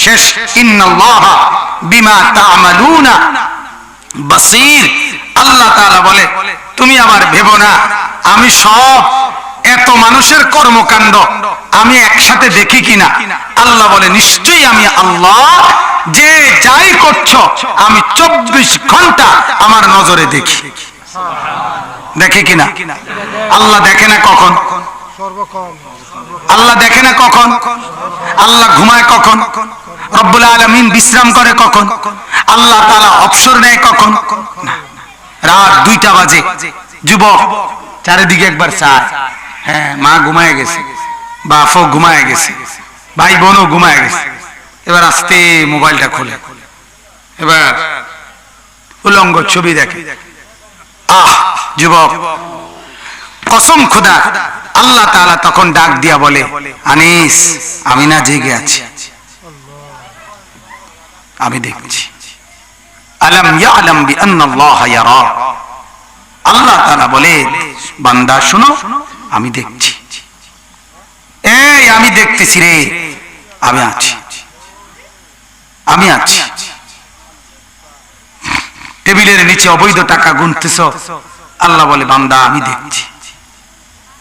শেষ ইন্নাল্লাহা বিমা তা'মালুনা বাসীর। আল্লাহ তাআলা বলে তুমি আমার ভেবো না, আমি সব এত মানুষের কর্মকাণ্ড আমি একসাথে দেখি কিনা। আল্লাহ বলে নিশ্চয়ই আমি আল্লাহ যে যাই করছো আমি 24 ঘন্টা আমার নজরে দেখি। দেখে কিনা? আল্লাহ দেখে না কখন? আল্লাহ দেখে না কখন? আল্লাহ ঘুমায় কখন? রব্বুল আলামিন বিশ্রাম করে কখন? আল্লাহ তাআলা অবসর নেয় কখন? রাত 2টা বাজে, যুবক চারিদিকে একবার চায়, হ্যাঁ মা ঘুমায় গেছে, বাপও ঘুমায় গেছে, ভাই বোনও ঘুমায় গেছে, এবার আস্তে মোবাইলটা খোলে, এবার উলঙ্গ ছবি দেখে। আহ যুবক, কসম খোদা, আল্লাহ তাআলা তখন ডাক দিয়া বলে আনিস আমি না জেগে আছি, আমি দেখছি। আলাম ইয়ালাম বিআন্নাল্লাহা ইয়ারা। আল্লাহ তাআলা বলে বান্দা শোনো, আমি দেখছি, এই আমি দেখতেছি রে, আমি আছি, আমি আছি। টেবিলের নিচে অবৈধ টাকা গুনতেছ, আল্লাহ বলে বান্দা আমি দেখছি।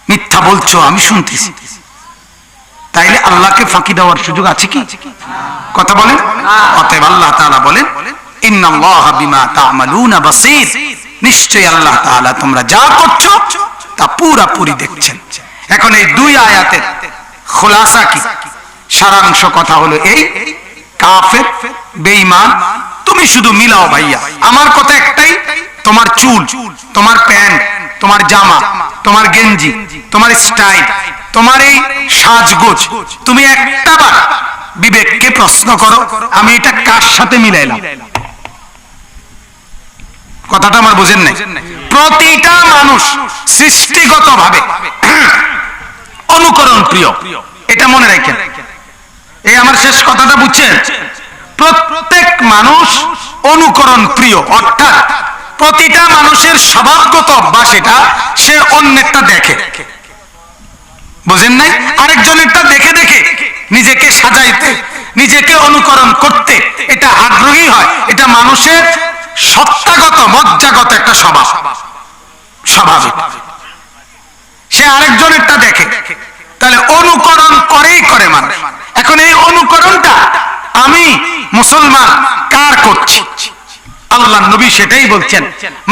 মিথ্যা বলছো, আমি শুনতেছি। তাইলে আল্লাহকে ফাঁকি দেওয়ার সুযোগ আছে কি? কথা বলেন। অতএব আল্লাহ তাআলা বলেন ইন্নাল্লাহা বিমা তা'মালুনা বাসীর, নিশ্চয়ই আল্লাহ তাআলা তোমরা যা করছো তা পুরোপুরি দেখছেন। এখন এই 2 আয়াতের খোলাসা কি, সারাংশ কথা হলো এই, কাফের বেঈমান তুমি শুধু মিলাও ভাইয়া, আমার কথা একটাই, তোমার চুল, তোমার প্যান্ট, তোমার জামা, তোমার গেঞ্জি, তোমার স্টাইল, তোমার এই সাজগোজ, তুমি একটাবার বিবেককে প্রশ্ন করো আমি এটা কার সাথে মিলাইলাম। কথাটা আমার বুঝেন নাই? প্রতিটা মানুষ সৃষ্টিগতভাবে অনুকরণ প্রিয়, এটা মনে রাখেন। এই আমার শেষ কথাটা বুঝছেন? প্রত্যেক মানুষ অনুকরণ প্রিয়, অর্থাৎ প্রতিটা মানুষের স্বভাবগত অভ্যাস এটা, সে অন্যেরটা দেখে, বুঝেন নাই? আরেকজনেরটা দেখে দেখে নিজেকে সাজাইতে, নিজেকে অনুকরণ করতে এটা আগ্রহী হয়। এটা মানুষের সত্তাগত মজ্জাগত একটা স্বভাব, স্বাভাবিক। সে আরেকজনেরটা দেখে, তাহলে অনুকরণ করেই করে মানুষ। এখন এই অনুকরণটা আমি মুসলমান কার করছি? আল্লাহর নবী সেটাই বলছেন,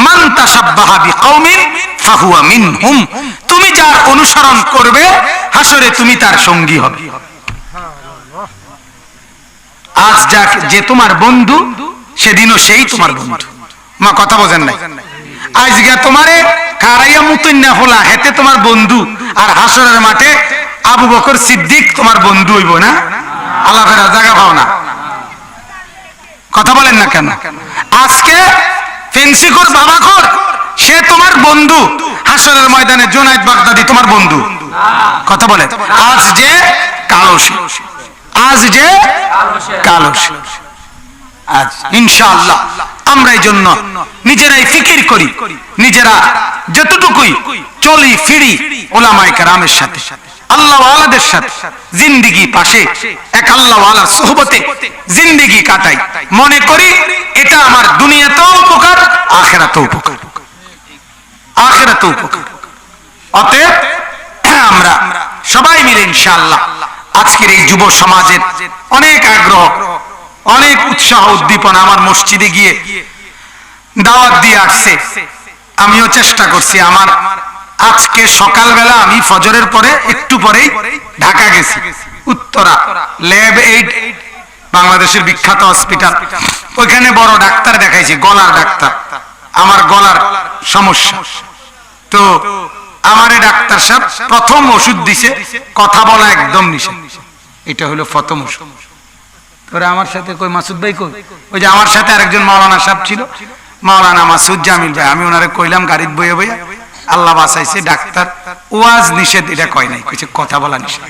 মান তাশাব্বাহা বিকওমিন ফাহুয়া মিনহুম। তুমি যার অনুসরণ করবে হাসরে তুমি তার সঙ্গী হবে। আজ যে তোমার বন্ধু সেদিনও সেই তোমার বন্ধু। মা কথা বোঝেন নাই? আজকে তোমারে কারাইয়া মুতুন্না হলা হেতে তোমার বন্ধু, আর হাসরের মাঠে আবু বকর সিদ্দিক তোমার বন্ধু হইব না? আল্লাহ ফেরা জায়গা পাও না। কথা বলেন না কেন? আজকে ফেন্সিকর বাবাকর সে তোমার বন্ধু, হাসরের ময়দানে জুনায়েদ বাগদাদি তোমার বন্ধু। কথা বলে। আজ যে কালো, আজ যে কালো, আজ ইনশাআল্লাহ আমরা এই জন্য নিজেরাই ফিকির করি, নিজেরা যতটুকুই চলি ফিরি ওলামায়ে কেরামের সাথে, আল্লাহ ওয়ালাদের সাথে, জিন্দেগি পাশে এক আল্লাহ ওয়ালার সোহবতে জিন্দেগি কাটাই, মনে করি এটা আমার দুনিয়াতেও উপকার, আখিরাতেও উপকার, আখিরাতেও উপকার। অতএব আমরা সবাই মিলে ইনশাআল্লাহ আজকের এই যুব সমাজের অনেক আগ্রহ, অনেক উৎসাহ উদ্দীপনা আমার মসজিদে গিয়ে দাওয়াত দিয়ে আসছে। আমিও চেষ্টা করছি। আমার আজকে সকালবেলা আমি ফজরের পরে একটু পরেই ঢাকা গেছি, উত্তরা ল্যাব 8 বাংলাদেশের বিখ্যাত হসপিটাল, ওইখানে বড় ডাক্তার দেখাইছি, গলার ডাক্তার। আমার গলার সমস্যা, তো আমার এই ডাক্তার সাহেব প্রথম ওষুধ দিছে, কথা বলা একদম নিষেধ। এটা হলো প্রথম ওষুধ। তোরা আমার সাথে কই মাসুদ ভাই কই, ওই যে আমার সাথে আরেকজন মাওলানা সাহেব ছিল, মাওলানা মাসুদ জামিল ভাই, আমি ওনারে কইলাম গাড়িতে বইয়ে বইয়া, আল্লাহ বাঁচাইছে ডাক্তার ওয়াজ নিষেধ এটা কয় নাই, কইছে কথা বলা নিষেধ।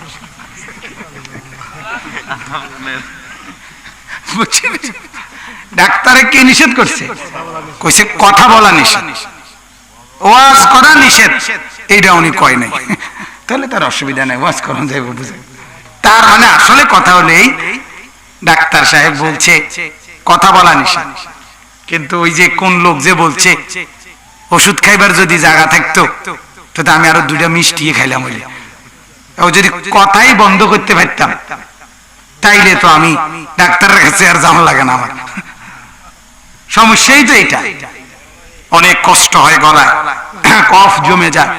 ডাক্তারে কি নিষেধ করছে? কইছে কথা বলা নিষেধ, ওয়াজ করা নিষেধ, এইটা উনি কয় নাই। তাহলে তার অসুবিধা নাই, ওয়াজ করা যাইব বুঝে। তার মানে আসলে কথা হলো এই, ডাক্তার সাহেব বলছে কথা বলা নিষেধ, কিন্তু ওই যে কোন লোক যে বলছে ওষুধ খাইবার যদি জায়গা থাকতো তো আমি আরো 2টা মিষ্টি খাইলাম, হইলে ও যদি কথাই বন্ধ করতে পারতাম তাইলে তো আমি ডাক্তারের কাছে আর যাওয়া লাগে না। আমার সমস্যাই তো এটা, অনেক কষ্ট হয়, গলায় কফ জমে যায়।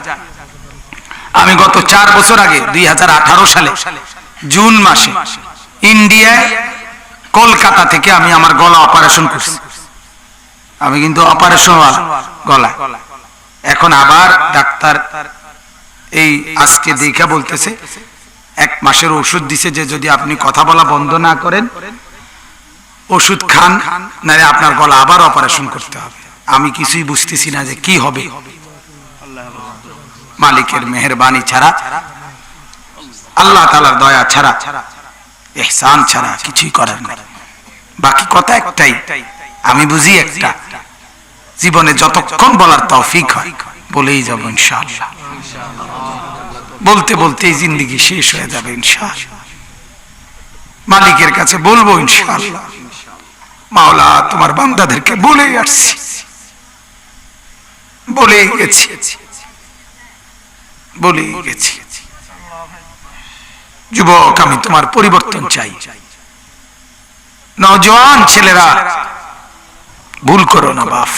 আমি গত 4 বছর আগে 2018 সালে জুন মাসে ইন্ডিয়ায় কলকাতা থেকে আমি আমার গলা অপারেশন করছি। আমি কিন্তু অপারেশন গলা, এখন আবার ডাক্তার এই আজকে দেখা বলতেছে 1 মাসের ওষুধ দিছে যে যদি আপনি কথা বলা বন্ধ না করেন ওষুধ খান নাহলে আপনার গলা আবার অপারেশন করতে হবে। আমি কিছুই বুঝতেছি না যে কি হবে, মালিকের মেহেরবানি ছাড়া, আল্লাহ তাআলার দয়া ছাড়া, ইহসান ছাড়া কিছুই করার নেই। বাকি কথা একটাই, আমি বুঝি একটা, জীবনে যতক্ষণ বলার তৌফিক হয় বলেই যাব ইনশাআল্লাহ। বলতে বলতে জিন্দেগি শেষ হয়ে যাবে ইনশাআল্লাহ। মালিকের কাছে বলবো ইনশাআল্লাহ, মাওলা তোমার বান্দাদেরকে বলে আসছি, বলে গেছি, বলে গেছি। যুবক, আমি তোমার পরিবর্তন চাই। নওজোয়ান ছেলেরা ভুল করো না বাপ,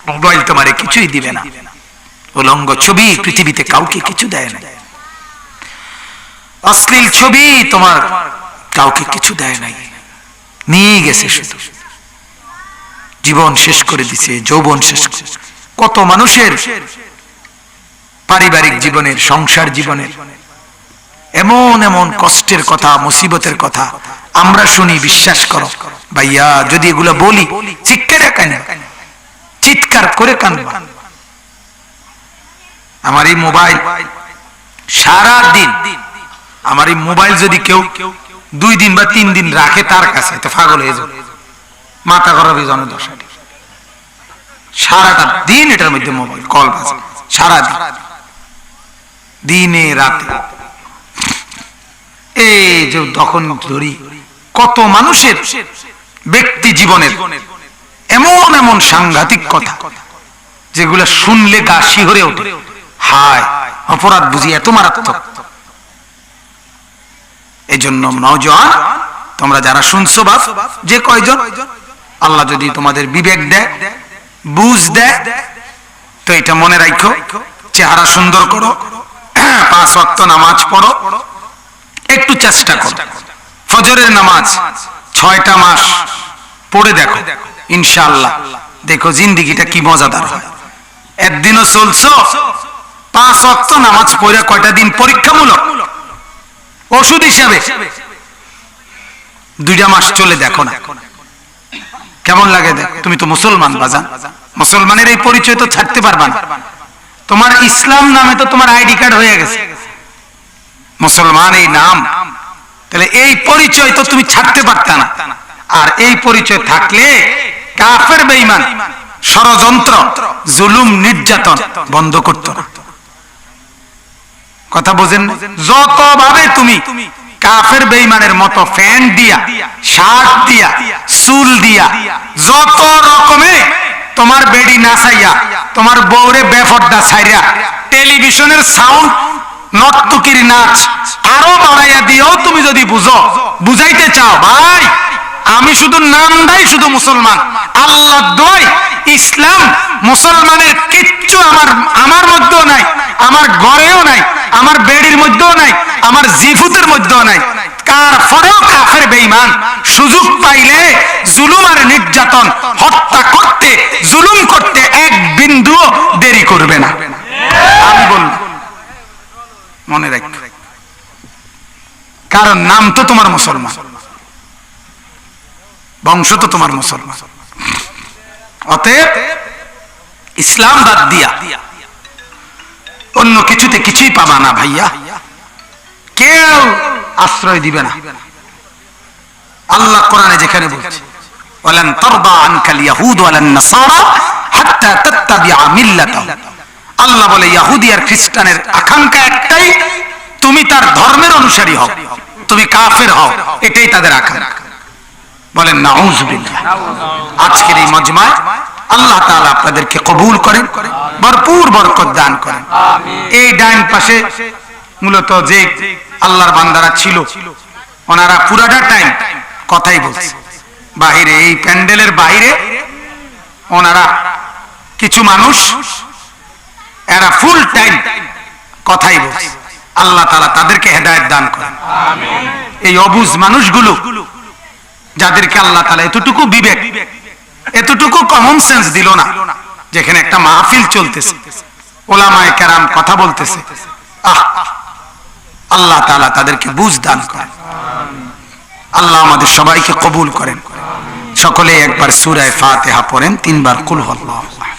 মোবাইল তোমারে কিছুই দিবে না, উলঙ্গ ছবি পৃথিবীতে কাউকে কিছু দেয় না, অশ্লীল ছবি তোমার কাউকে কিছু দেয় নাই, নিয়ে গেছে শুধু জীবন শেষ করে দিছে, যৌবন শেষ করে। কত মানুষের পারিবারিক জীবনের, সংসার জীবনের এমন এমন কষ্টের কথা, মুসিবতের কথা আমরা শুনি, বিশ্বাস করো ভাইয়া, যদি এগুলো বলি চিৎকার করে কাঁদবা। আমার এই মোবাইল সারা দিন, আমার এই মোবাইল যদি কেউ 2 দিন বা 3 দিন রাখে তার কাছে তো পাগল হয়ে যাবে, মাথা খারাপ হয়ে যাবে। সারাটা দিন এটার মধ্যে মোবাইল কল বাজে, সারা দিন, দিনে রাতে। এই যে তখন ধরি কত মানুষের ব্যক্তি জীবনের এমন এমন সাংঘাতিক কথা যেগুলো শুনলে গা শিহরে ওঠে, হায় অপরাধ বুঝি এত মারাত্মক। এই জন্য নওজোয়ান তোমরা যারা শুনছো, বাপ যে কয়জন, আল্লাহ যদি তোমাদের বিবেক দেয়, বুঝ দেয়, তো এটা মনে রাখো, চেহারা সুন্দর করো, 5 ওয়াক্ত নামাজ পড়ো, একটু চেষ্টা করো, ফজরের নামাজ 6টা মাস পড়ে দেখো, ইনশাআল্লাহ দেখো জিন্দেগিটা কি মজাদার হয়। একদিনও চলছো 5 ওয়াক্ত নামাজ পড়ে কয়টা দিন পরীক্ষামূলক ওষুধ হিসাবে 2টা মাস চলে দেখো না কেমন লাগে। দেখ, তুমি তো মুসলমান বাজান, মুসলমানের এই পরিচয় তো ছাড়তে পারবা না। তোমার ইসলাম নামে তো তোমার আইডি কার্ড হয়ে গেছে, মুসলমান এই নাম, তাহলে এই পরিচয় তো তুমি ছাড়তে পারতা না। আর এই পরিচয় থাকলে কাফের বেঈমান ষড়যন্ত্র, জুলুম, নির্যাতন বন্ধ করতো না। কথা বোঝেন? যতভাবে তুমি কাফের বেঈমানের মতো ফ্যান দিয়া, শার্ট দিয়া, চুল দিয়া, যত রকমে তোমার বেডি নাচাইয়া, তোমার বউরে বেফর্দা ছাইরা, টেলিভিশনের সাউন্ড, নর্তকীর নাচ আরো বাড়াইয়া দিয়েও তুমি যদি বুঝাইতে চাও, ভাই আমি শুধু নামটাই শুধু মুসলমান, আল্লাহ দোয়াই ইসলাম মুসলমানের কিচ্ছু আমার মধ্যেও নাই, আমার ঘরেও নাই, আমার বেডির মধ্যেও নাই, আমার জিফুতের মধ্যেও নাই। তারপরেও কাফের বেঈমান সুযোগ পাইলে জুলুম আর নির্যাতন, হত্যা করতে, জুলুম করতে 1 বিন্দুও দেরি করবে না। আমি বলব, মনে রাখ, কারণ নাম তো তোমার মুসলমান, বংশ তো তোমার মুসলমান। অতএব ইসলাম বাদ দিয়া অন্য কিছুতে কিছুই পাবা না ভাইয়া, কেউ আশ্রয় দিবে না। আল্লাহ কোরআনে যেখানে বলছে, ওয়ালান তারদা আনকাল ইয়াহুদ ওয়ালান নাসারা হাত্তা তাত্তাবিআ মিল্লাতাহুম, আল্লাহ বলে ইহুদি আর খ্রিস্টানের আকাঙ্ক্ষা একটাই, তুমি তার ধর্মের অনুসারী হও, তুমি কাফের হও, এটাই তাদের আকাঙ্ক্ষা। বলেন নাউজুবিল্লাহ। আজকের এই মজমায় আল্লাহ তাআলা আপনাদেরকে কবুল করেন, ভরপুর বরকত দান করেন। এই ডাইন পাশে মূলত যে আল্লাহর বান্দারা ছিল, ওনারা পুরাটা টাইম কথাই বলছে। বাহিরে এই প্যান্ডেলের বাইরে ওনারা কিছু মানুষ, এরা ফুল টাইম কথাই বলছে। আল্লাহ তাআলা তাদেরকে হেদায়েত দান করেন। এই অবুঝ মানুষগুলো, যাদেরকে আল্লাহ তাআলা এতটুকু বিবেক, এতটুকু কমন সেন্স দিল না, যেখানে একটা মাহফিল চলতেছে, ওলামায়ে কেরাম কথা বলতেছে, আল্লাহ তাআলা তাদেরকে বুঝ দান করেন। আল্লাহ আমাদের সবাইকে কবুল করেন। সকলে একবার সূরা ফাতিহা পড়েন, 3 বার কুল হুয়াল্লাহু আহাদ।